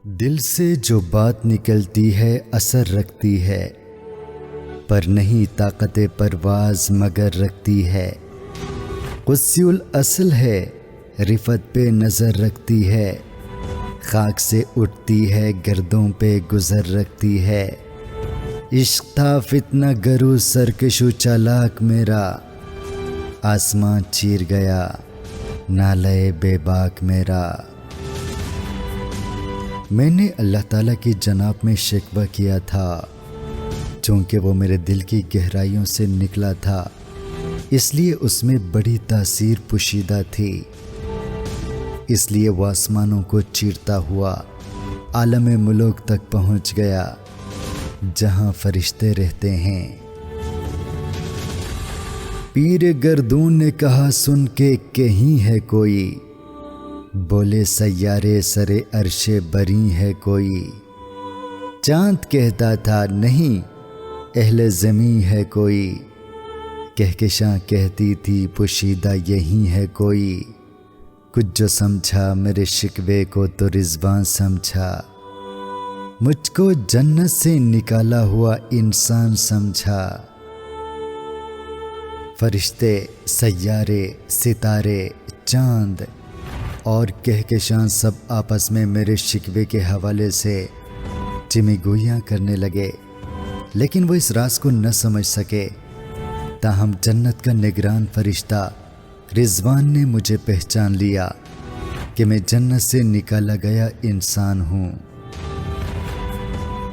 دل سے جو بات نکلتی ہے اثر رکھتی ہے، پر نہیں طاقت پرواز مگر رکھتی ہے۔ قدسی الاصل ہے، رفت پہ نظر رکھتی ہے، خاک سے اٹھتی ہے گردوں پہ گزر رکھتی ہے۔ عشق تھا فتنہ گرو سرکشو چالاک میرا، آسمان چیر گیا نالے بے باک میرا۔ میں نے اللہ تعالیٰ کی جناب میں شکوہ کیا تھا، چونکہ وہ میرے دل کی گہرائیوں سے نکلا تھا، اس لیے اس میں بڑی تاثیر پوشیدہ تھی۔ اس لیے وہ آسمانوں کو چیرتا ہوا عالم ملوک تک پہنچ گیا، جہاں فرشتے رہتے ہیں۔ پیر گردون نے کہا سن کے کہیں ہے کوئی، بولے سیارے سرے عرش بری ہے کوئی۔ چاند کہتا تھا نہیں اہل زمیں ہے کوئی، کہکشاں کہتی تھی پوشیدہ یہی ہے کوئی۔ کچھ جو سمجھا میرے شکوے کو تو رضوان سمجھا، مجھ کو جنت سے نکالا ہوا انسان سمجھا۔ فرشتے، سیارے، ستارے، چاند اور کہکشاں سب آپس میں میرے شکوے کے حوالے سے چمی گوئیاں کرنے لگے، لیکن وہ اس راز کو نہ سمجھ سکے۔ تاہم جنت کا نگران فرشتہ رضوان نے مجھے پہچان لیا کہ میں جنت سے نکالا گیا انسان ہوں۔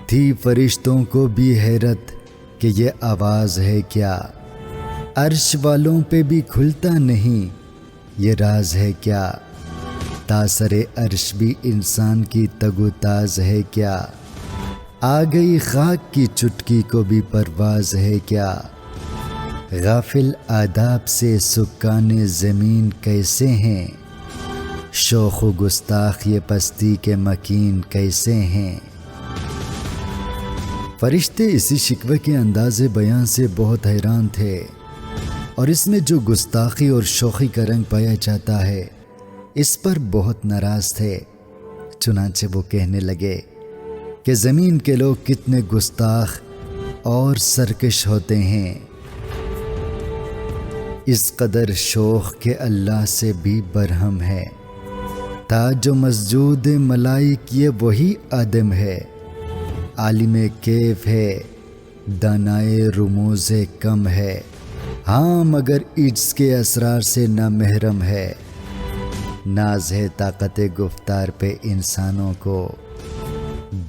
تھی فرشتوں کو بھی حیرت کہ یہ آواز ہے کیا، عرش والوں پہ بھی کھلتا نہیں یہ راز ہے کیا، تاثر عرش بھی انسان کی تگ و تاز ہے کیا، آ گئی خاک کی چٹکی کو بھی پرواز ہے کیا۔ غافل آداب سے سکان زمین کیسے ہیں، شوخ و گستاخ یہ پستی کے مکین کیسے ہیں۔ فرشتے اسی شکوے کے انداز بیان سے بہت حیران تھے، اور اس میں جو گستاخی اور شوخی کا رنگ پایا جاتا ہے اس پر بہت ناراض تھے۔ چنانچہ وہ کہنے لگے کہ زمین کے لوگ کتنے گستاخ اور سرکش ہوتے ہیں، اس قدر شوخ کہ اللہ سے بھی برہم ہے۔ تاج و مسجود ملائک یہ وہی آدم ہے، عالم کیف ہے دانائے رموز کم ہے، ہاں مگر عجز کے اسرار سے نہ محرم ہے۔ ناز ہے طاقت گفتار پہ انسانوں کو،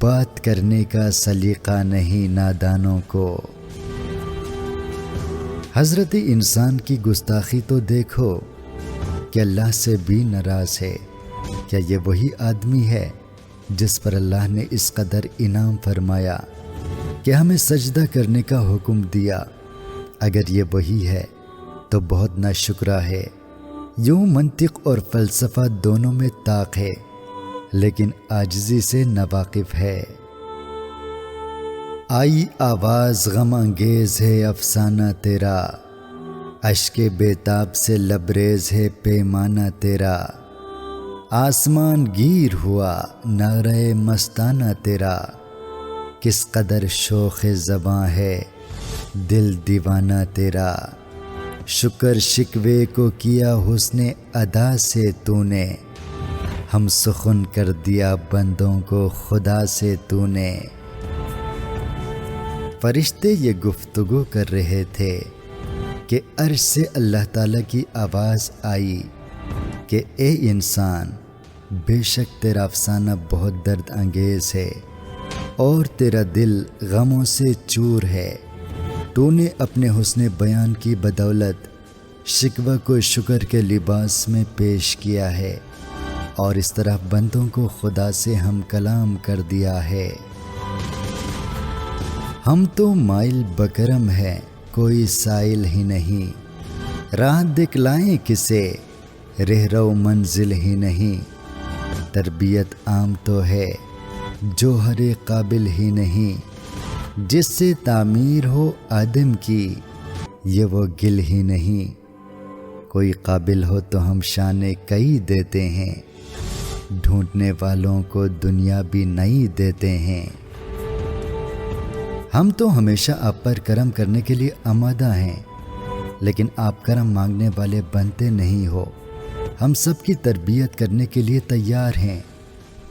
بات کرنے کا سلیقہ نہیں نادانوں کو۔ حضرت انسان کی گستاخی تو دیکھو کہ اللہ سے بھی ناراض ہے۔ کیا یہ وہی آدمی ہے جس پر اللہ نے اس قدر انعام فرمایا کہ ہمیں سجدہ کرنے کا حکم دیا؟ اگر یہ وہی ہے تو بہت ناشکرا ہے۔ یوں منطق اور فلسفہ دونوں میں طاق ہے، لیکن عاجزی سے ناواقف ہے۔ آئی آواز غم انگیز ہے افسانہ تیرا، اشک بیتاب سے لبریز ہے پیمانہ تیرا، آسمان گیر ہوا نعرہ مستانہ تیرا، کس قدر شوخ زباں ہے دل دیوانہ تیرا، شکر شکوے کو کیا حسن ادا سے تو نے، ہم سخن کر دیا بندوں کو خدا سے تو نے۔ فرشتے یہ گفتگو کر رہے تھے کہ عرش سے اللہ تعالیٰ کی آواز آئی کہ اے انسان، بے شک تیرا افسانہ بہت درد انگیز ہے اور تیرا دل غموں سے چور ہے۔ تو نے اپنے حسن بیان کی بدولت شکوہ کو شکر کے لباس میں پیش کیا ہے، اور اس طرح بندوں کو خدا سے ہم کلام کر دیا ہے۔ ہم تو مائل بکرم ہیں کوئی سائل ہی نہیں، راہ دکھلائیں کسے رہرو منزل ہی نہیں، تربیت عام تو ہے جوہر قابل ہی نہیں، جس سے تعمیر ہو آدم کی یہ وہ گل ہی نہیں، کوئی قابل ہو تو ہم شان کئی دیتے ہیں، ڈھونڈنے والوں کو دنیا بھی نہیں دیتے ہیں۔ ہم تو ہمیشہ آپ پر کرم کرنے کے لیے آمادہ ہیں، لیکن آپ کرم مانگنے والے بنتے نہیں ہو۔ ہم سب کی تربیت کرنے کے لیے تیار ہیں،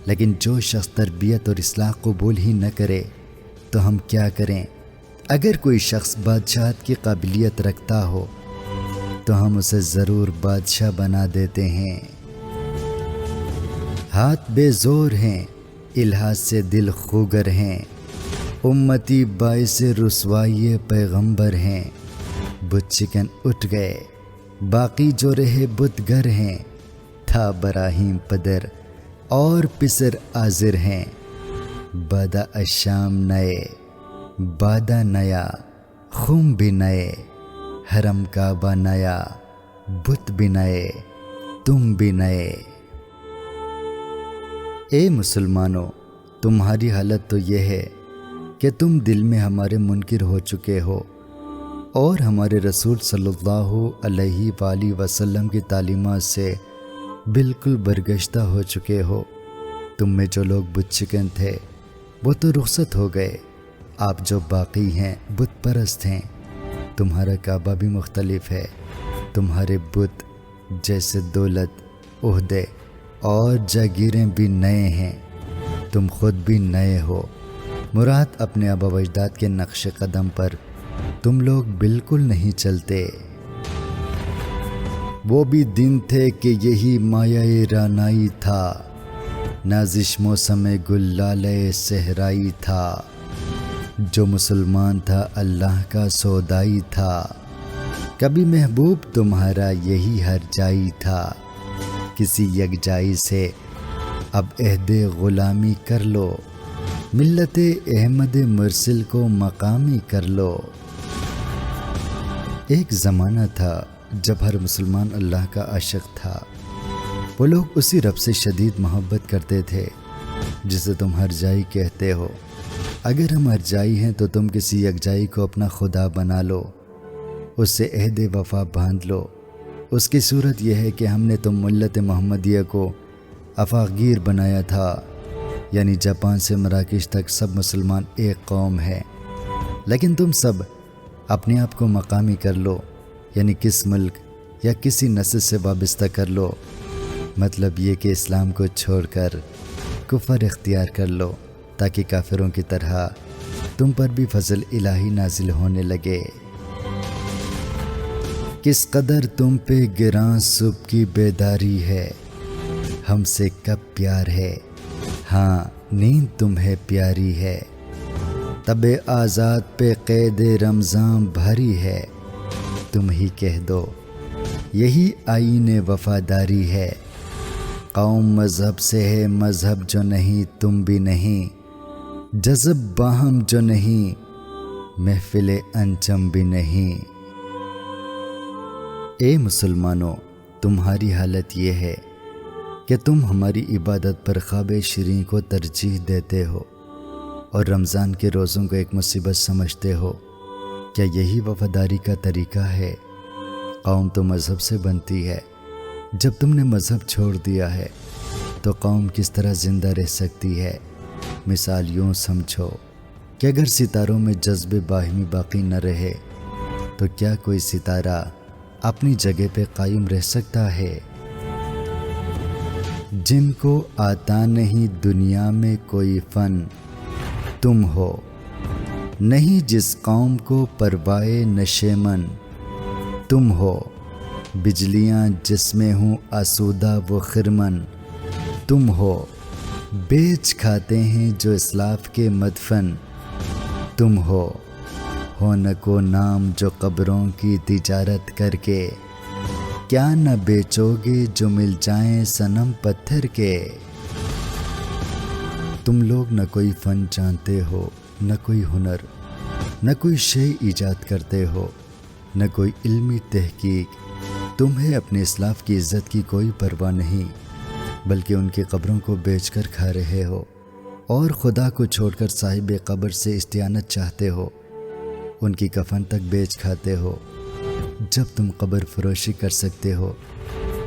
لیکن جو شخص تربیت اور اصلاح قبول ہی نہ کرے تو ہم کیا کریں؟ اگر کوئی شخص بادشاہت کی قابلیت رکھتا ہو تو ہم اسے ضرور بادشاہ بنا دیتے ہیں۔ ہاتھ بے زور ہیں، الحاظ سے دل خوگر ہیں، امتی باعث رسوائی پیغمبر ہیں۔ بت شکن اٹھ گئے، باقی جو رہے بت گر ہیں، تھا براہیم پدر اور پسر آذر ہیں۔ بادہ الشام نئے، بادہ نیا، خم بھی نئے، حرم کعبہ نیا، بت بھی نئے، تم بھی نئے۔ اے مسلمانوں، تمہاری حالت تو یہ ہے کہ تم دل میں ہمارے منکر ہو چکے ہو اور ہمارے رسول صلی اللہ علیہ وآلہ وسلم کی تعلیمات سے بالکل برگشتہ ہو چکے ہو۔ تم میں جو لوگ بت شکن تھے وہ تو رخصت ہو گئے، آپ جو باقی ہیں بت پرست ہیں۔ تمہارا کعبہ بھی مختلف ہے، تمہارے بت جیسے دولت، عہدے اور جاگیریں بھی نئے ہیں، تم خود بھی نئے ہو۔ مراد اپنے آبا و اجداد کے نقش قدم پر تم لوگ بالکل نہیں چلتے۔ وہ بھی دن تھے کہ یہی مایہ رانائی تھا، نازش موسم گل لالے صحرائی تھا۔ جو مسلمان تھا اللہ کا سودائی تھا، کبھی محبوب تمہارا یہی ہر جائی تھا۔ کسی یکجائی سے اب عہد غلامی کر لو، ملت احمد مرسل کو مقامی کر لو۔ ایک زمانہ تھا جب ہر مسلمان اللہ کا عاشق تھا، وہ لوگ اسی رب سے شدید محبت کرتے تھے جسے تم ہر جائی کہتے ہو۔ اگر ہم ہر جائی ہیں تو تم کسی یکجائی کو اپنا خدا بنا لو، اس سے عہد وفا باندھ لو۔ اس کی صورت یہ ہے کہ ہم نے تم ملت محمدیہ کو افاقگیر بنایا تھا، یعنی جاپان سے مراکش تک سب مسلمان ایک قوم ہے، لیکن تم سب اپنے آپ کو مقامی کر لو، یعنی کس ملک یا کسی نسل سے وابستہ کر لو۔ مطلب یہ کہ اسلام کو چھوڑ کر کفر اختیار کر لو، تاکہ کافروں کی طرح تم پر بھی فضل الہی نازل ہونے لگے۔ کس قدر تم پہ گراں صبح کی بیداری ہے، ہم سے کب پیار ہے، ہاں نیند تمہیں پیاری ہے۔ طب آزاد پہ قید رمضان بھاری ہے، تم ہی کہہ دو یہی آئین وفاداری ہے۔ قوم مذہب سے ہے، مذہب جو نہیں تم بھی نہیں، جذب باہم جو نہیں محفل انجم بھی نہیں۔ اے مسلمانوں، تمہاری حالت یہ ہے کہ تم ہماری عبادت پر خواب شیریں کو ترجیح دیتے ہو اور رمضان کے روزوں کو ایک مصیبت سمجھتے ہو۔ کیا یہی وفاداری کا طریقہ ہے؟ قوم تو مذہب سے بنتی ہے، جب تم نے مذہب چھوڑ دیا ہے تو قوم کس طرح زندہ رہ سکتی ہے؟ مثال یوں سمجھو کہ اگر ستاروں میں جذب باہمی باقی نہ رہے تو کیا کوئی ستارہ اپنی جگہ پہ قائم رہ سکتا ہے؟ جن کو آتا نہیں دنیا میں کوئی فن تم ہو، نہیں جس قوم کو پروائے نشیمن تم ہو، بجلیاں جس میں ہوں آسودہ و خرمن تم ہو، بیچ کھاتے ہیں جو اسلاف کے مدفن تم ہو نہ کو نام جو قبروں کی تجارت کر کے، کیا نہ بیچو گے جو مل جائیں صنم پتھر کے۔ تم لوگ نہ کوئی فن جانتے ہو، نہ کوئی ہنر، نہ کوئی شے ایجاد کرتے ہو، نہ کوئی علمی تحقیق۔ تمہیں اپنے اسلاف کی عزت کی کوئی پرواہ نہیں، بلکہ ان کی قبروں کو بیچ کر کھا رہے ہو اور خدا کو چھوڑ کر صاحب قبر سے استعانت چاہتے ہو، ان کی کفن تک بیچ کھاتے ہو۔ جب تم قبر فروشی کر سکتے ہو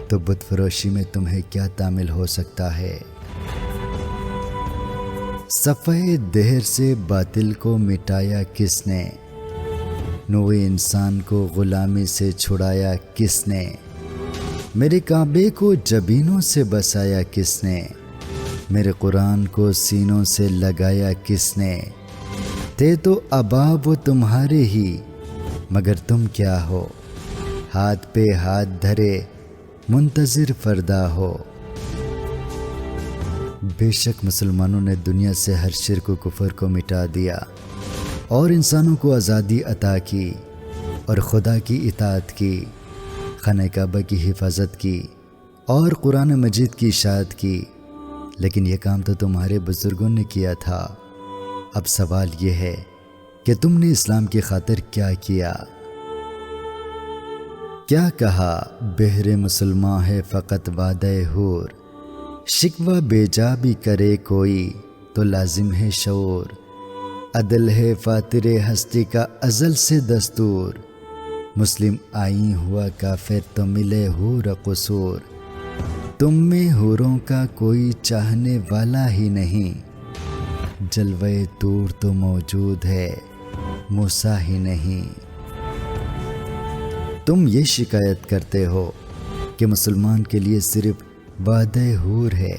تو بت فروشی میں تمہیں کیا تعمیل ہو سکتا ہے؟ صفحہ دہر سے باطل کو مٹایا کس نے؟ نوع انسان کو غلامی سے چھڑایا کس نے؟ میرے کعبے کو جبینوں سے بسایا کس نے؟ میرے قرآن کو سینوں سے لگایا کس نے؟ تھے تو اباب و تمہارے ہی، مگر تم کیا ہو؟ ہاتھ پہ ہاتھ دھرے منتظر فردا ہو۔ بے شک مسلمانوں نے دنیا سے ہر شرک و کفر کو مٹا دیا اور انسانوں کو آزادی عطا کی اور خدا کی اطاعت کی، خانہ کعبہ کی حفاظت کی اور قرآن مجید کی اشاعت کی، لیکن یہ کام تو تمہارے بزرگوں نے کیا تھا۔ اب سوال یہ ہے کہ تم نے اسلام کی خاطر کیا کیا؟ کیا کہا بہر مسلمان ہے فقط وعدہ حور، شکوہ بے جا بھی کرے کوئی تو لازم ہے شعور، عدل ہے فاتر ہستی کا ازل سے دستور، مسلم آئین ہوا کافر تو ملے حور قصور، تم میں حوروں کا کوئی چاہنے والا ہی نہیں، جلوہ طور تو موجود ہے موسیٰ ہی نہیں۔ تم یہ شکایت کرتے ہو کہ مسلمان کے لیے صرف وعدہ حور ہے،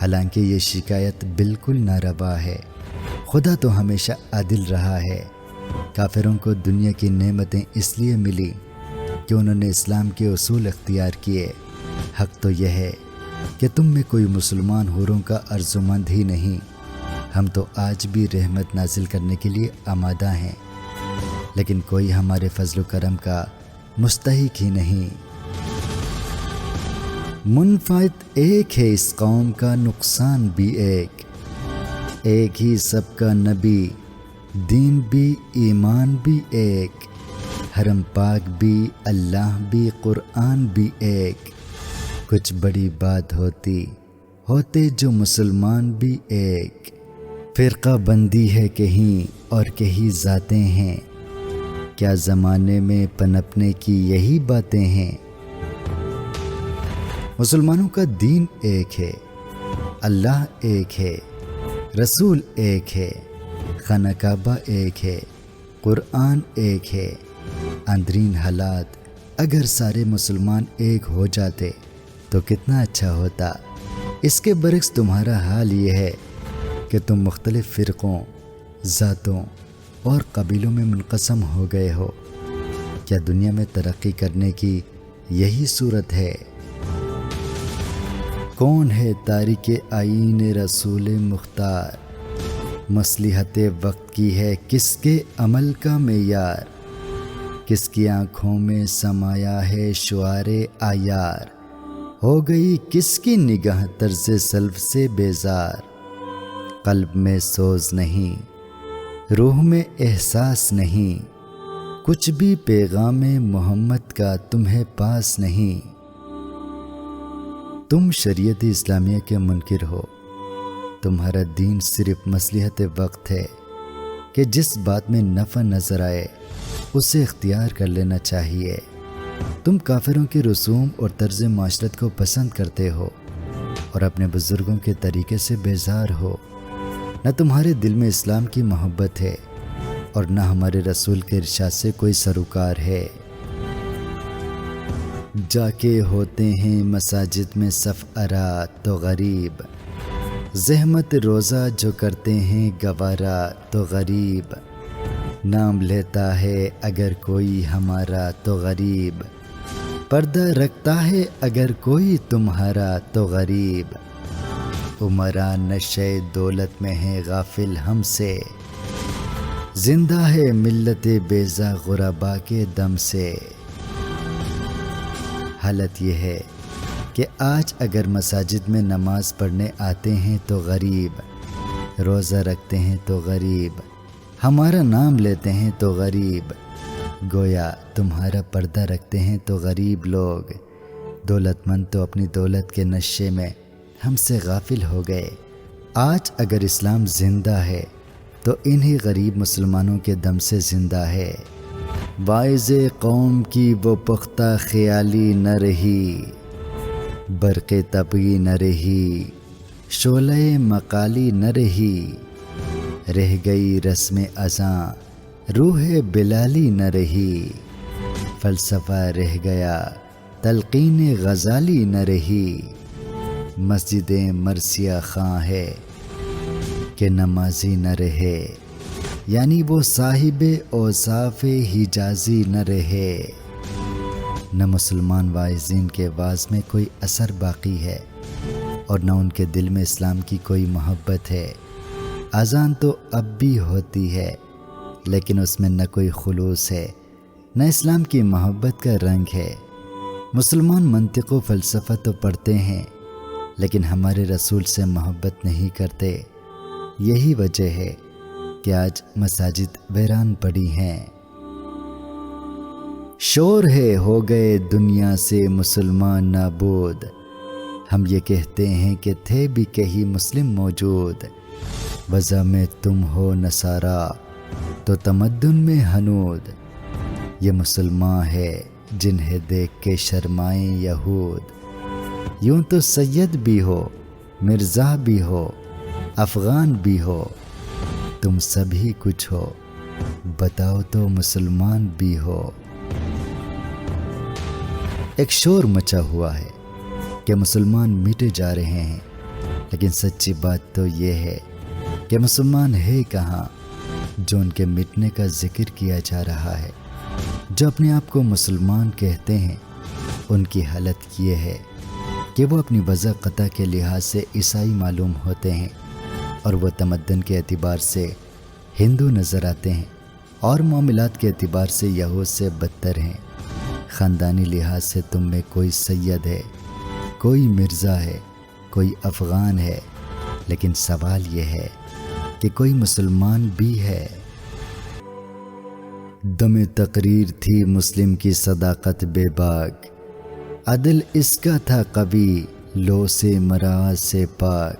حالانکہ یہ شکایت بالکل ناروا ہے۔ خدا تو ہمیشہ عادل رہا ہے۔ کافروں کو دنیا کی نعمتیں اس لیے ملی کہ انہوں نے اسلام کے اصول اختیار کیے۔ حق تو یہ ہے کہ تم میں کوئی مسلمان حوروں کا ارجمند ہی نہیں۔ ہم تو آج بھی رحمت نازل کرنے کے لیے آمادہ ہیں، لیکن کوئی ہمارے فضل و کرم کا مستحق ہی نہیں۔ منفعت ایک ہے اس قوم کا، نقصان بھی ایک ہی سب کا نبی، دین بھی ایمان بھی ایک، حرم پاک بھی اللہ بھی قرآن بھی ایک، کچھ بڑی بات ہوتے جو مسلمان بھی ایک، فرقہ بندی ہے کہیں اور کہیں ذاتیں ہیں، کیا زمانے میں پنپنے کی یہی باتیں ہیں؟ مسلمانوں کا دین ایک ہے، اللہ ایک ہے، رسول ایک ہے، خانہ کعبہ ایک ہے، قرآن ایک ہے۔ اندرین حالات اگر سارے مسلمان ایک ہو جاتے تو کتنا اچھا ہوتا۔ اس کے برعکس تمہارا حال یہ ہے کہ تم مختلف فرقوں، ذاتوں اور قبیلوں میں منقسم ہو گئے ہو۔ کیا دنیا میں ترقی کرنے کی یہی صورت ہے؟ کون ہے تارک آئین رسول مختار، مصلحت وقت کی ہے کس کے عمل کا معیار، کس کی آنکھوں میں سمایا ہے شعار آیار، ہو گئی کس کی نگاہ طرز سلف سے بیزار، قلب میں سوز نہیں، روح میں احساس نہیں، کچھ بھی پیغام محمد کا تمہیں پاس نہیں۔ تم شریعت اسلامیہ کے منکر ہو۔ تمہارا دین صرف مصلحت وقت ہے کہ جس بات میں نفع نظر آئے اسے اختیار کر لینا چاہیے۔ تم کافروں کے رسوم اور طرز معاشرت کو پسند کرتے ہو اور اپنے بزرگوں کے طریقے سے بیزار ہو۔ نہ تمہارے دل میں اسلام کی محبت ہے اور نہ ہمارے رسول کے ارشاد سے کوئی سروکار ہے۔ جا کے ہوتے ہیں مساجد میں صف آرا تو غریب، زحمت روزہ جو کرتے ہیں گوارا تو غریب، نام لیتا ہے اگر کوئی ہمارا تو غریب، پردہ رکھتا ہے اگر کوئی تمہارا تو غریب، عمرا نشے دولت میں ہے غافل ہم سے، زندہ ہے ملت بیزا غربا کے دم سے۔ حالت یہ ہے کہ آج اگر مساجد میں نماز پڑھنے آتے ہیں تو غریب، روزہ رکھتے ہیں تو غریب، ہمارا نام لیتے ہیں تو غریب، گویا تمہارا پردہ رکھتے ہیں تو غریب لوگ، دولت مند تو اپنی دولت کے نشے میں ہم سے غافل ہو گئے۔ آج اگر اسلام زندہ ہے تو انہی غریب مسلمانوں کے دم سے زندہ ہے۔ واعظ قوم کی وہ پختہ خیالی نہ رہی، برق تبغی نہ رہی، شعلہ مقالی نہ رہی، رہ گئی رسم ازاں، روح بلالی نہ رہی، فلسفہ رہ گیا، تلقین غزالی نہ رہی، مسجد مرثیہ خاں ہے کہ نمازی نہ رہے، یعنی وہ صاحب اوصاف حجازی نہ رہے۔ نہ مسلمان واعظین کے واعظ میں کوئی اثر باقی ہے اور نہ ان کے دل میں اسلام کی کوئی محبت ہے۔ اذان تو اب بھی ہوتی ہے لیکن اس میں نہ کوئی خلوص ہے، نہ اسلام کی محبت کا رنگ ہے۔ مسلمان منطق و فلسفہ تو پڑھتے ہیں لیکن ہمارے رسول سے محبت نہیں کرتے۔ یہی وجہ ہے کہ آج مساجد ویران پڑی ہیں۔ شور ہے ہو گئے دنیا سے مسلمان نابود، ہم یہ کہتے ہیں کہ تھے بھی کہیں مسلم موجود، وضع میں تم ہو نصارا تو تمدن میں ہنود، یہ مسلمان ہے جنہیں دیکھ کے شرمائیں یہود، یوں تو سید بھی ہو، مرزا بھی ہو، افغان بھی ہو، تم سبھی کچھ ہو، بتاؤ تو مسلمان بھی ہو۔ ایک شور مچا ہوا ہے کہ مسلمان مٹے جا رہے ہیں، لیکن سچی بات تو یہ ہے کہ مسلمان ہے کہاں جو ان کے مٹنے کا ذکر کیا جا رہا ہے۔ جو اپنے آپ کو مسلمان کہتے ہیں ان کی حالت یہ ہے کہ وہ اپنی وضع قطع کے لحاظ سے عیسائی معلوم ہوتے ہیں اور وہ تمدن کے اعتبار سے ہندو نظر آتے ہیں اور معاملات کے اعتبار سے یہود سے بدتر ہیں۔ خاندانی لحاظ سے تم میں کوئی سید ہے، کوئی مرزا ہے، کوئی افغان ہے، لیکن سوال یہ ہے کہ کوئی مسلمان بھی ہے۔ دم تقریر تھی مسلم کی صداقت بے باک، عدل اس کا تھا قوی لو سے مراز سے پاک،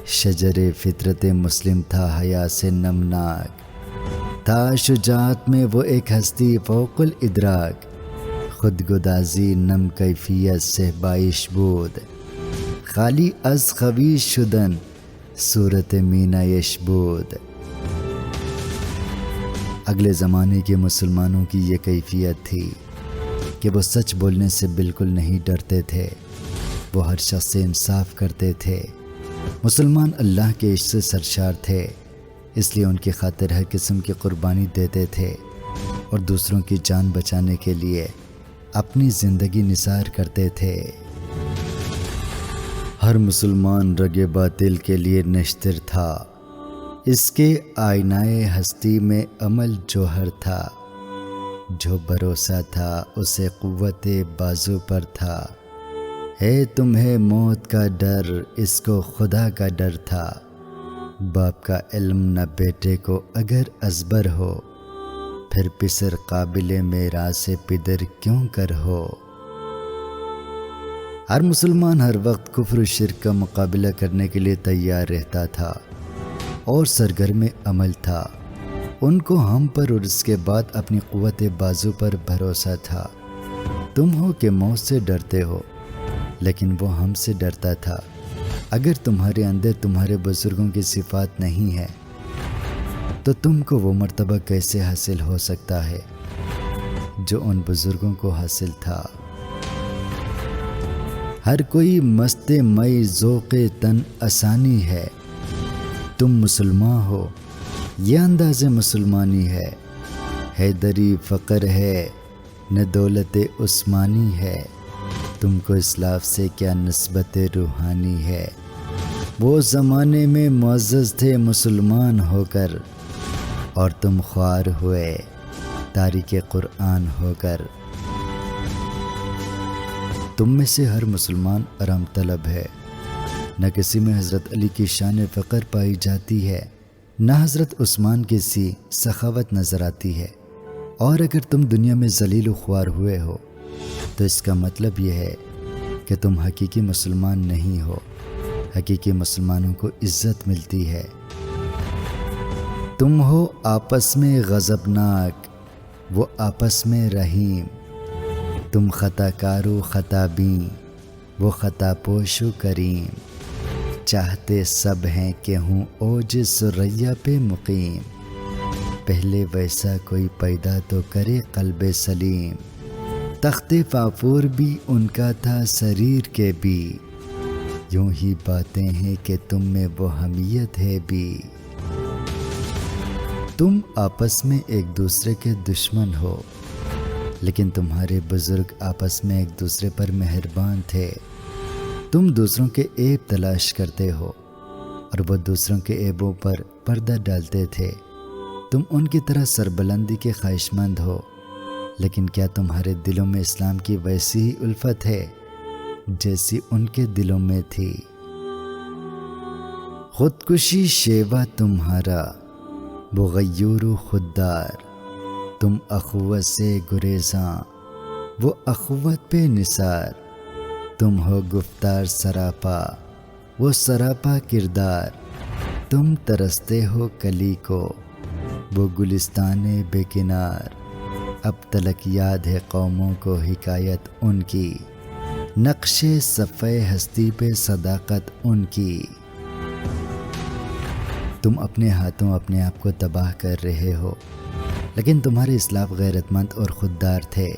شجر فطرت مسلم تھا حیا سے نمناک، تھا شجاعت میں وہ ایک ہستی فوق الادراک، خود گدازی نم کیفیت سے بائش بود، خالی از خویش شدن صورت مینایش بود۔ اگلے زمانے کے مسلمانوں کی یہ کیفیت تھی کہ وہ سچ بولنے سے بالکل نہیں ڈرتے تھے، وہ ہر شخص سے انصاف کرتے تھے۔ مسلمان اللہ کے عشق سے سرشار تھے، اس لیے ان کی خاطر ہر قسم کی قربانی دیتے تھے اور دوسروں کی جان بچانے کے لیے اپنی زندگی نثار کرتے تھے۔ ہر مسلمان رگ باطل کے لیے نشتر تھا، اس کے آئینۂ ہستی میں عمل جوہر تھا، جو بھروسہ تھا اسے قوت بازو پر تھا، ہے تمہیں موت کا ڈر اس کو خدا کا ڈر تھا، باپ کا علم نہ بیٹے کو اگر ازبر ہو، پھر پسر قابل میراث پدر کیوں کر ہو۔ ہر مسلمان ہر وقت کفر و شرک کا مقابلہ کرنے کے لیے تیار رہتا تھا اور سرگرم عمل تھا۔ ان کو ہم پر اور اس کے بعد اپنی قوت بازو پر بھروسہ تھا۔ تم ہو کہ موت سے ڈرتے ہو لیکن وہ ہم سے ڈرتا تھا۔ اگر تمہارے اندر تمہارے بزرگوں کی صفات نہیں ہے تو تم کو وہ مرتبہ کیسے حاصل ہو سکتا ہے جو ان بزرگوں کو حاصل تھا۔ ہر کوئی مست مئی ذوق تن آسانی ہے، تم مسلمان ہو یہ انداز مسلمانی ہے، حیدری فقر ہے نہ دولت عثمانی ہے، تم کو اسلاف سے کیا نسبت روحانی ہے۔ وہ زمانے میں معزز تھے مسلمان ہو کر اور تم خوار ہوئے تاریک قرآن ہو کر۔ تم میں سے ہر مسلمان آرام طلب ہے، نہ کسی میں حضرت علی کی شان فقر پائی جاتی ہے، نہ حضرت عثمان کی سی سخاوت نظر آتی ہے۔ اور اگر تم دنیا میں ذلیل و خوار ہوئے ہو تو اس کا مطلب یہ ہے کہ تم حقیقی مسلمان نہیں ہو۔ حقیقی مسلمانوں کو عزت ملتی ہے۔ تم ہو آپس میں غضبناک وہ آپس میں رحیم، تم خطا کار و خطا بین وہ خطا پوش و کریم، چاہتے سب ہیں کہ ہوں اوج ثریا پہ مقیم، پہلے ویسا کوئی پیدا تو کرے قلب سلیم، تخت فافور بھی ان کا تھا سریر کے بھی، یوں ہی باتیں ہیں کہ تم میں وہ حمیت ہے بھی، تم آپس میں ایک دوسرے کے دشمن ہو، لیکن تمہارے بزرگ آپس میں ایک دوسرے پر مہربان تھے، تم دوسروں کے عیب تلاش کرتے ہو اور وہ دوسروں کے عیبوں پر پردہ ڈالتے تھے، تم ان کی طرح سربلندی کے خواہش مند ہو، لیکن کیا تمہارے دلوں میں اسلام کی ویسی ہی الفت ہے جیسی ان کے دلوں میں تھی؟ خودکشی شیوا تمہارا وہ غیور و خوددار، تم اخوت سے گریزاں وہ اخوت پہ نثار، تم ہو گفتار سراپا وہ سراپا کردار، تم ترستے ہو کلی کو وہ گلستان بے کنار، اب تلک یاد ہے قوموں کو حکایت ان کی، نقش صفحہ ہستی پہ صداقت ان کی، تم اپنے ہاتھوں اپنے آپ کو تباہ کر رہے ہو، لیکن تمہارے اسلاف غیرت مند اور خوددار تھے،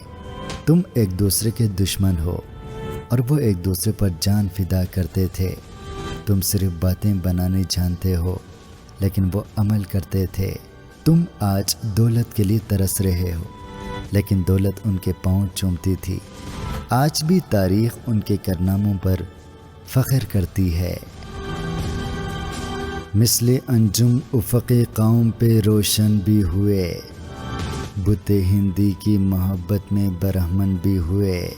تم ایک دوسرے کے دشمن ہو اور وہ ایک دوسرے پر جان فدا کرتے تھے، تم صرف باتیں بنانے جانتے ہو لیکن وہ عمل کرتے تھے، تم آج دولت کے لیے ترس رہے ہو لیکن دولت ان کے پاؤں چومتی تھی، آج بھی تاریخ ان کے کارناموں پر فخر کرتی ہے، مثل انجم افق قوم پہ روشن بھی ہوئے، بت ہندی کی محبت میں برہمن بھی ہوئے،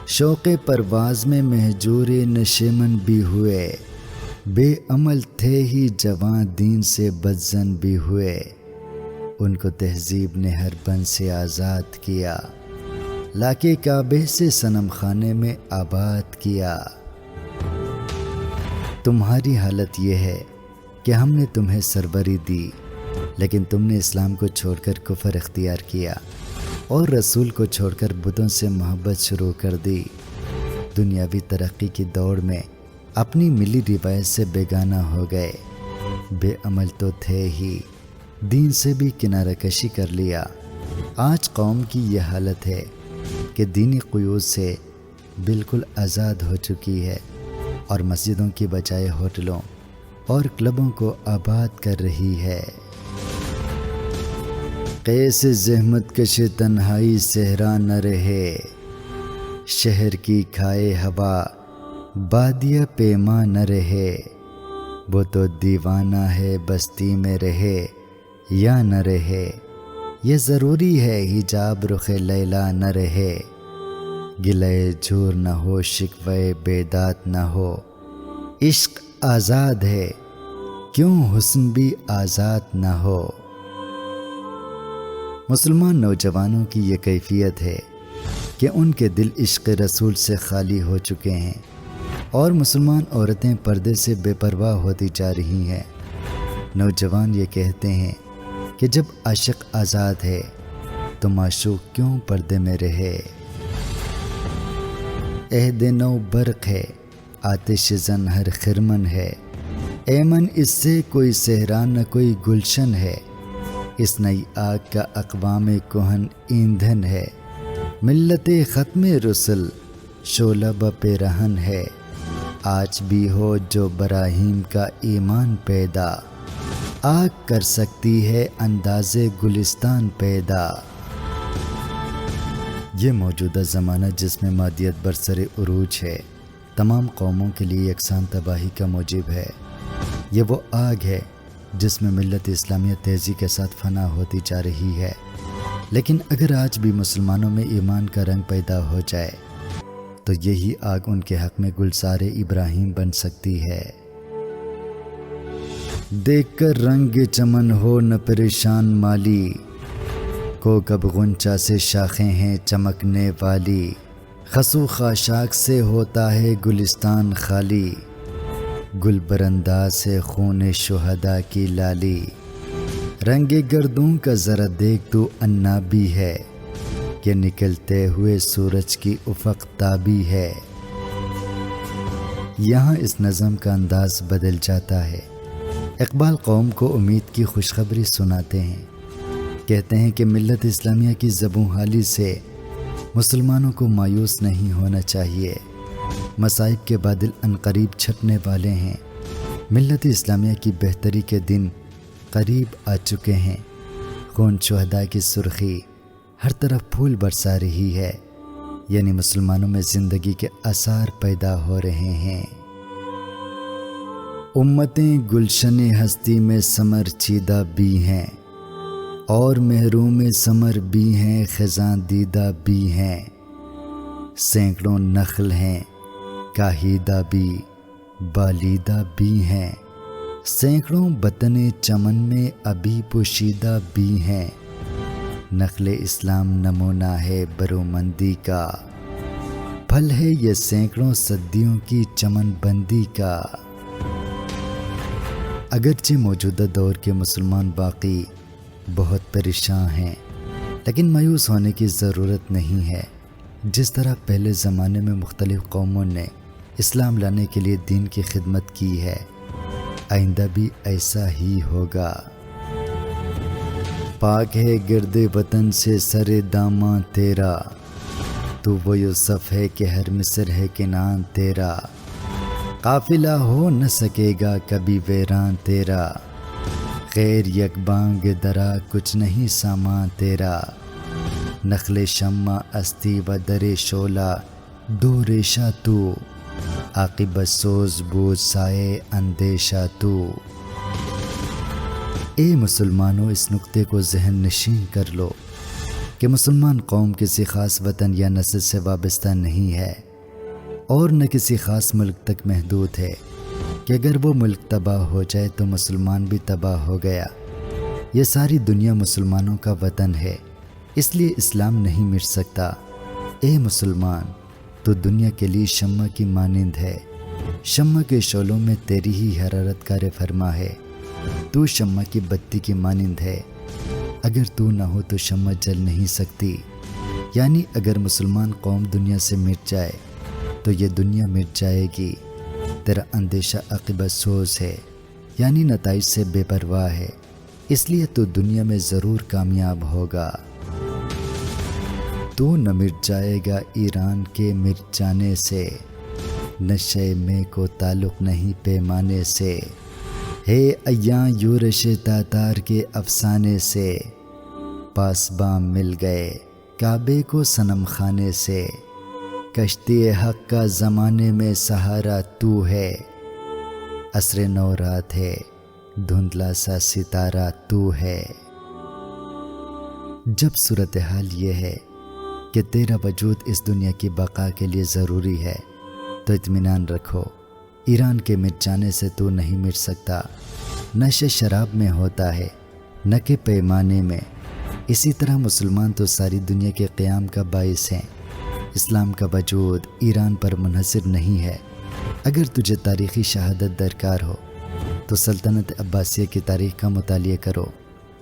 شوق پرواز میں مہجور نشیمن بھی ہوئے، بے عمل تھے ہی جواں دین سے بدزن بھی ہوئے، ان کو تہذیب نے ہر بند سے آزاد کیا، لاکے کعبے سے صنم خانے میں آباد کیا، تمہاری حالت یہ ہے کہ ہم نے تمہیں سروری دی لیکن تم نے اسلام کو چھوڑ کر کفر اختیار کیا اور رسول کو چھوڑ کر بتوں سے محبت شروع کر دی، دنیاوی ترقی کی دوڑ میں اپنی ملی روایت سے بیگانہ ہو گئے، بے عمل تو تھے ہی، دین سے بھی کنارہ کشی کر لیا، آج قوم کی یہ حالت ہے کہ دینی قیود سے بالکل آزاد ہو چکی ہے اور مسجدوں کی بجائے ہوٹلوں اور کلبوں کو آباد کر رہی ہے، قیس زحمت کش تنہائی صحرا نہ رہے، شہر کی کھائے ہوا بادیہ پیما نہ رہے، وہ تو دیوانہ ہے بستی میں رہے یا نہ رہے، یہ ضروری ہے حجاب رخ لیلا نہ رہے، گلے جھور نہ ہو شکوے بیداد نہ ہو، عشق آزاد ہے کیوں حسن بھی آزاد نہ ہو۔ مسلمان نوجوانوں کی یہ کیفیت ہے کہ ان کے دل عشق رسول سے خالی ہو چکے ہیں اور مسلمان عورتیں پردے سے بے پرواہ ہوتی جا رہی ہیں، نوجوان یہ کہتے ہیں کہ جب عاشق آزاد ہے تو معشوق کیوں پردے میں رہے، عہد نو برق ہے آتش زن ہر خرمن ہے، ایمن اس سے کوئی صحرا نہ کوئی گلشن ہے، اس نئی آگ کا اقوام کہن ایندھن ہے، ملت ختم رسل شعلہ بپے رہن ہے، آج بھی ہو جو براہیم کا ایمان پیدا، آگ کر سکتی ہے انداز گلستان پیدا۔ یہ موجودہ زمانہ جس میں مادیت برسر عروج ہے تمام قوموں کے لیے یکساں تباہی کا موجب ہے، یہ وہ آگ ہے جس میں ملت اسلامیہ تیزی کے ساتھ فنا ہوتی جا رہی ہے، لیکن اگر آج بھی مسلمانوں میں ایمان کا رنگ پیدا ہو جائے تو یہی آگ ان کے حق میں گلزار ابراہیم بن سکتی ہے۔ دیکھ کر رنگ چمن ہو نہ پریشان مالی، کو کب غنچہ سے شاخیں ہیں چمکنے والی، خسو خاشاک سے ہوتا ہے گلستان خالی، گل برانداز سے خون شہداء کی لالی، رنگ گردوں کا ذرا دیکھ تو عنابی ہے، کہ نکلتے ہوئے سورج کی افق تابی ہے، یہاں اس نظم کا انداز بدل جاتا ہے۔ اقبال قوم کو امید کی خوشخبری سناتے ہیں۔ کہتے ہیں کہ ملت اسلامیہ کی زبوں حالی سے مسلمانوں کو مایوس نہیں ہونا چاہیے۔ مصائب کے بادل عنقریب چھٹنے والے ہیں۔ ملت اسلامیہ کی بہتری کے دن قریب آ چکے ہیں۔ خون شہداء کی سرخی ہر طرف پھول برسا رہی ہے، یعنی مسلمانوں میں زندگی کے آثار پیدا ہو رہے ہیں۔ امتیں گلشن ہستی میں ثمر چیدہ بھی ہیں، اور محروم ثمر بھی ہیں، خزاں دیدہ بھی ہیں۔ سینکڑوں نخل ہیں کاہیدہ بھی، بالیدہ بھی ہیں۔ سینکڑوں بطن چمن میں ابھی پوشیدہ بھی ہیں۔ نخل اسلام نمونہ ہے برومندی کا، پھل ہے یہ سینکڑوں صدیوں کی چمن بندی کا۔ اگرچہ موجودہ دور کے مسلمان باقی بہت پریشان ہیں، لیکن مایوس ہونے کی ضرورت نہیں ہے۔ جس طرح پہلے زمانے میں مختلف قوموں نے اسلام لانے کے لیے دین کی خدمت کی ہے، آئندہ بھی ایسا ہی ہوگا۔ پاک ہے گرد وطن سے سر داماں تیرا، تو وہ یوسف ہے کہ ہر مصر ہے کنعان تیرا۔ قافلہ ہو نہ سکے گا کبھی ویران تیرا، غیر یک بانگ درا کچھ نہیں سامان تیرا۔ نخل شمع استی و در شعلہ دو ریشہ تو، عاقبت سوز بود سائے اندیشہ تو۔ اے مسلمانوں، اس نقطے کو ذہن نشین کر لو کہ مسلمان قوم کسی خاص وطن یا نسل سے وابستہ نہیں ہے، اور نہ کسی خاص ملک تک محدود ہے کہ اگر وہ ملک تباہ ہو جائے تو مسلمان بھی تباہ ہو گیا۔ یہ ساری دنیا مسلمانوں کا وطن ہے، اس لیے اسلام نہیں مٹ سکتا۔ اے مسلمان، تو دنیا کے لیے شمع کی مانند ہے، شمع کے شعلوں میں تیری ہی حرارت کار فرما ہے۔ تو شمع کی بتی کی مانند ہے، اگر تو نہ ہو تو شمع جل نہیں سکتی۔ یعنی اگر مسلمان قوم دنیا سے مٹ جائے تو یہ دنیا مٹ جائے گی۔ تیرا اندیشہ عاقبت سوز ہے، یعنی نتائج سے بے پرواہ ہے، اس لیے تو دنیا میں ضرور کامیاب ہوگا۔ تو نہ مٹ جائے گا ایران کے مٹ جانے سے، نشے میں کو تعلق نہیں پیمانے سے۔ ہے ایاں یورش تاتار کے افسانے سے، پاسباں مل گئے کعبے کو صنم خانے سے۔ کشتی حق کا زمانے میں سہارا تو ہے، عصر نو رات ہے دھندلا سا ستارہ تو ہے۔ جب صورتحال یہ ہے کہ تیرا وجود اس دنیا کی بقا کے لیے ضروری ہے تو اطمینان رکھو، ایران کے مٹ جانے سے تو نہیں مٹ سکتا۔ نشے شراب میں ہوتا ہے، نہ کہ پیمانے میں۔ اسی طرح مسلمان تو ساری دنیا کے قیام کا باعث ہیں۔ اسلام کا وجود ایران پر منحصر نہیں ہے۔ اگر تجھے تاریخی شہادت درکار ہو تو سلطنت عباسیہ کی تاریخ کا مطالعہ کرو۔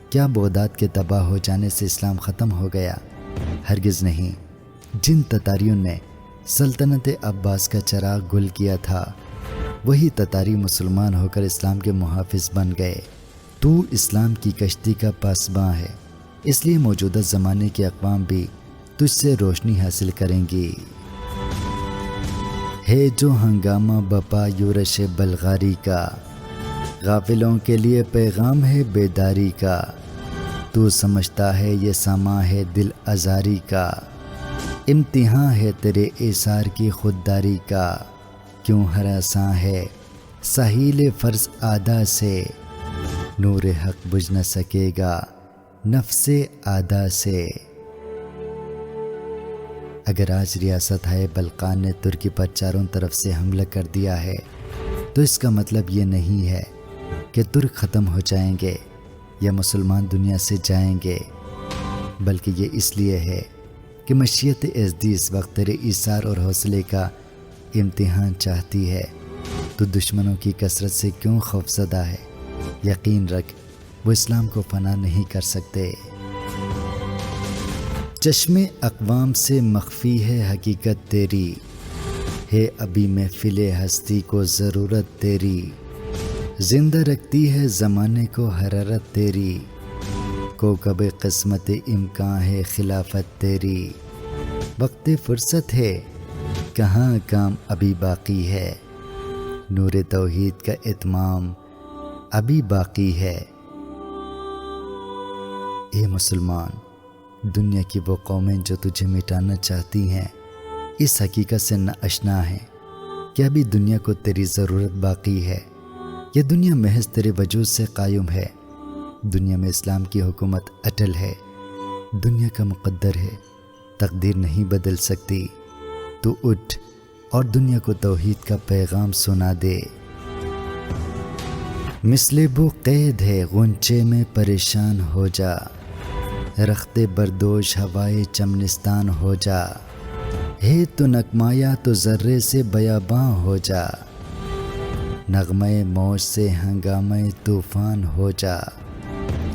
کیا بغداد کے تباہ ہو جانے سے اسلام ختم ہو گیا؟ ہرگز نہیں۔ جن تتاریوں نے سلطنت عباس کا چراغ گل کیا تھا، وہی تتاری مسلمان ہو کر اسلام کے محافظ بن گئے۔ تو اسلام کی کشتی کا پاسباں ہے، اس لیے موجودہ زمانے کے اقوام بھی تجھ سے روشنی حاصل کریں گی۔ ہے جو ہنگامہ بپا یورش بلغاری کا، غافلوں کے لیے پیغام ہے بیداری کا۔ تو سمجھتا ہے یہ ساما ہے دل آزاری کا، امتحان ہے تیرے ایثار کی خودداری کا۔ کیوں ہراساں ہے ساحل فرض آدھا سے، نور حق بجھ نہ سکے گا نفس آدھا سے۔ اگر آج ریاست ہے بلقان نے ترکی پر چاروں طرف سے حملہ کر دیا ہے تو اس کا مطلب یہ نہیں ہے کہ ترک ختم ہو جائیں گے یا مسلمان دنیا سے جائیں گے، بلکہ یہ اس لیے ہے کہ مشیت ازدی اس وقت تیرے ایثار اور حوصلے کا امتحان چاہتی ہے۔ تو دشمنوں کی کثرت سے کیوں خوفزدہ ہے؟ یقین رکھ وہ اسلام کو فنا نہیں کر سکتے۔ چشم اقوام سے مخفی ہے حقیقت تیری، ہے ابھی محفل ہستی کو ضرورت تیری، زندہ رکھتی ہے زمانے کو حرارت تیری، کوکب قسمت امکان ہے خلافت تیری، وقت فرصت ہے کہاں کام ابھی باقی ہے، نور توحید کا اتمام ابھی باقی ہے۔ اے مسلمان، دنیا کی وہ قومیں جو تجھے مٹانا چاہتی ہیں اس حقیقت سے نہ آشنا ہیں کہ ابھی دنیا کو تیری ضرورت باقی ہے۔ یہ دنیا محض تیرے وجود سے قائم ہے، دنیا میں اسلام کی حکومت اٹل ہے، دنیا کا مقدر ہے، تقدیر نہیں بدل سکتی۔ تو اٹھ اور دنیا کو توحید کا پیغام سنا دے۔ مثل وہ قید ہے غنچے میں پریشان ہو جا، رخت بردوش ہوائے چمنستان ہو جا، ہے تو نغمایا تو ذرے سے بیاباں ہو جا، نغمہ موج سے ہنگامہ طوفان ہو جا،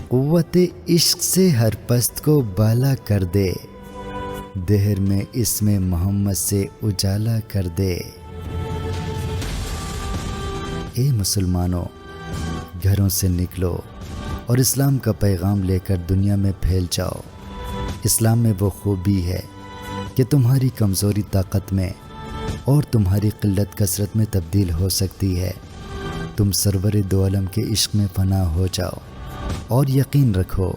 قوت عشق سے ہر پست کو بالا کر دے، دہر میں اسم محمد سے اجالا کر دے۔ اے مسلمانوں، گھروں سے نکلو اور اسلام کا پیغام لے کر دنیا میں پھیل جاؤ۔ اسلام میں وہ خوبی ہے کہ تمہاری کمزوری طاقت میں اور تمہاری قلت کثرت میں تبدیل ہو سکتی ہے۔ تم سرور دو عالم کے عشق میں فنا ہو جاؤ اور یقین رکھو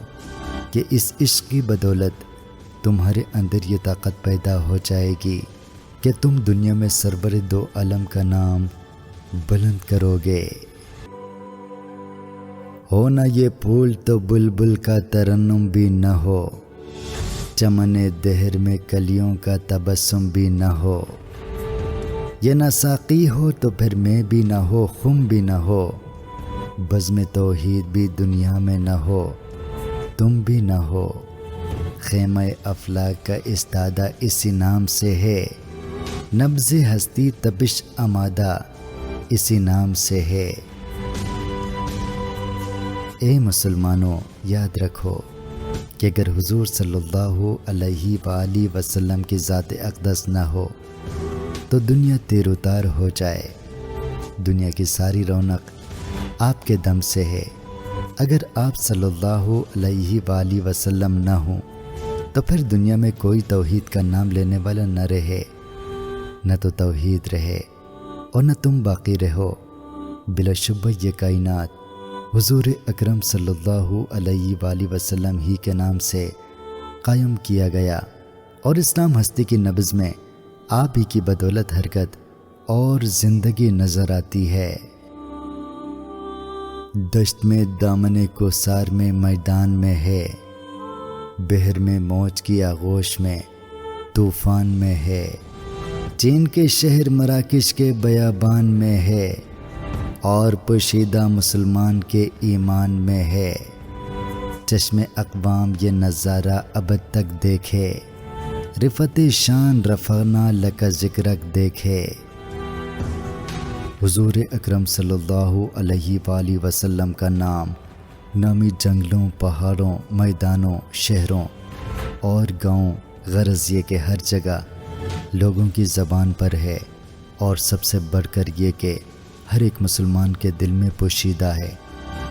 کہ اس عشق کی بدولت تمہارے اندر یہ طاقت پیدا ہو جائے گی کہ تم دنیا میں سرور دو عالم کا نام بلند کرو گے۔ ہو نہ یہ پھول تو بلبل کا ترنم بھی نہ ہو، چمن دہر میں کلیوں کا تبسم بھی نہ ہو، یہ نہ ساقی ہو تو پھر میں بھی نہ ہو، خم بھی نہ ہو، بزم توحید بھی دنیا میں نہ ہو، تم بھی نہ ہو، خیمہ افلاک کا استادہ اسی نام سے ہے، نبض ہستی تبش آمادہ اسی نام سے ہے۔ اے مسلمانوں، یاد رکھو کہ اگر حضور صلی اللہ علیہ وآلہ وسلم کی ذات اقدس نہ ہو تو دنیا تیر و تار ہو جائے۔ دنیا کی ساری رونق آپ کے دم سے ہے۔ اگر آپ صلی اللہ علیہ وآلہ وسلم نہ ہوں تو پھر دنیا میں کوئی توحید کا نام لینے والا نہ رہے، نہ تو توحید رہے اور نہ تم باقی رہو۔ بلا شبہ یہ کائنات حضور اکرم صلی اللہ علیہ وآلہ وسلم ہی کے نام سے قائم کیا گیا، اور اسلام ہستی کی نبض میں آپ ہی کی بدولت حرکت اور زندگی نظر آتی ہے۔ دشت میں دامن کوثر میں میدان میں ہے، بحر میں موج کی آغوش میں طوفان میں ہے، چین کے شہر مراکش کے بیابان میں ہے، اور پوشیدہ مسلمان کے ایمان میں ہے۔ چشم اقوام یہ نظارہ ابد تک دیکھے، رفت شان رفعنا لک ذکرک دیکھے۔ حضور اکرم صلی اللہ علیہ وآلہ وسلم کا نام نامی جنگلوں، پہاڑوں، میدانوں، شہروں اور گاؤں، غرض یہ کہ ہر جگہ لوگوں کی زبان پر ہے، اور سب سے بڑھ کر یہ کہ ہر ایک مسلمان کے دل میں پوشیدہ ہے،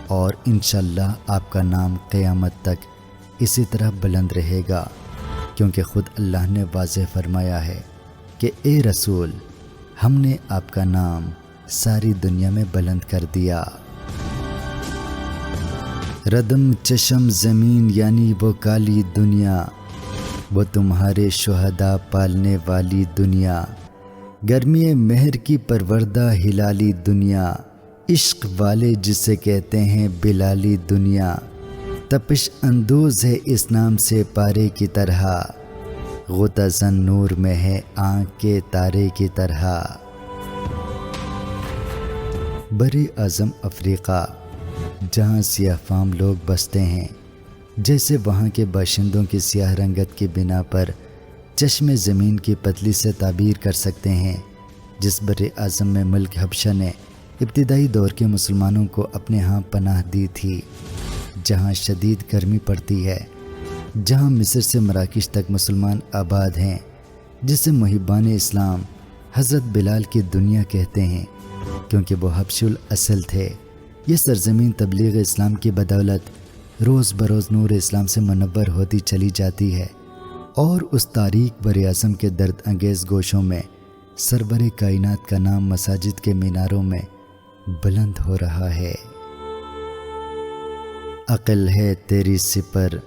اور انشاءاللہ آپ کا نام قیامت تک اسی طرح بلند رہے گا، کیونکہ خود اللہ نے واضح فرمایا ہے کہ اے رسول، ہم نے آپ کا نام ساری دنیا میں بلند کر دیا۔ ردم چشم زمین یعنی وہ کالی دنیا، وہ تمہارے شہداء پالنے والی دنیا، گرمی مہر کی پروردہ ہلالی دنیا، عشق والے جسے کہتے ہیں بلالی دنیا، تپش اندوز ہے اس نام سے پارے کی طرح، غوطہ زن نور میں ہے آنکھ کے تارے کی طرح۔ بر اعظم افریقہ جہاں سیاہ فام لوگ بستے ہیں، جیسے وہاں کے باشندوں کی سیاہ رنگت کی بنا پر چشم زمین کی پتلی سے تعبیر کر سکتے ہیں، جس بر اعظم میں ملک حبشہ نے ابتدائی دور کے مسلمانوں کو اپنے ہاں پناہ دی تھی، جہاں شدید گرمی پڑتی ہے، جہاں مصر سے مراکش تک مسلمان آباد ہیں، جسے محبان اسلام حضرت بلال کی دنیا کہتے ہیں کیونکہ وہ حبشی الاصل تھے۔ یہ سرزمین تبلیغ اسلام کی بدولت روز بروز نور اسلام سے منور ہوتی چلی جاتی ہے اور اس تاریک بر اعظم کے درد انگیز گوشوں میں سرور کائنات کا نام مساجد کے میناروں میں بلند ہو رہا ہے۔ عقل ہے تیری سپر،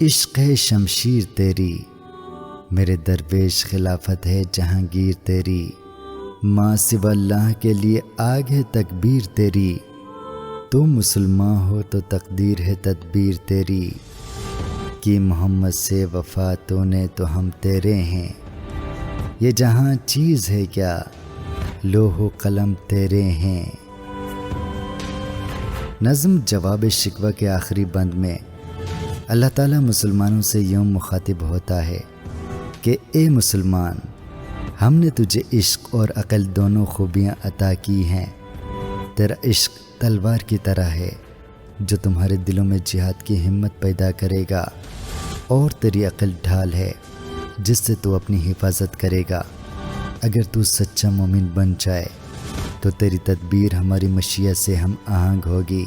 عشق ہے شمشیر تیری، میرے درویش خلافت ہے جہانگیر تیری، ماں سوا اللہ کے لیے آگ ہے تکبیر تیری، تو مسلمان ہو تو تقدیر ہے تدبیر تیری، کہ محمد سے وفا تو نے تو ہم تیرے ہیں، یہ جہاں چیز ہے کیا لوح و قلم تیرے ہیں۔ نظم جواب شکوہ کے آخری بند میں اللہ تعالیٰ مسلمانوں سے یوں مخاطب ہوتا ہے کہ اے مسلمان، ہم نے تجھے عشق اور عقل دونوں خوبیاں عطا کی ہیں۔ تیرا عشق تلوار کی طرح ہے جو تمہارے دلوں میں جہاد کی ہمت پیدا کرے گا، اور تیری عقل ڈھال ہے جس سے تو اپنی حفاظت کرے گا۔ اگر تو سچا مومن بن جائے تو تیری تدبیر ہماری مشیت سے ہم آہنگ ہوگی،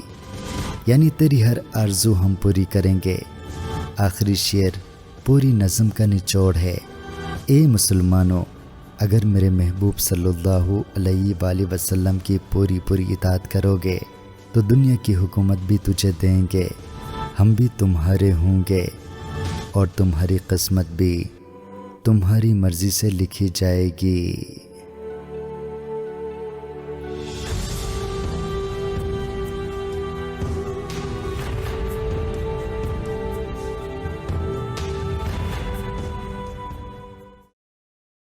یعنی تیری ہر آرزو ہم پوری کریں گے۔ آخری شعر پوری نظم کا نچوڑ ہے۔ اے مسلمانوں، اگر میرے محبوب صلی اللہ علیہ وآلہ وسلم کی پوری اطاعت کرو گے تو دنیا کی حکومت بھی تجھے دیں گے، ہم بھی تمہارے ہوں گے، اور تمہاری قسمت بھی تمہاری مرضی سے لکھی جائے گی۔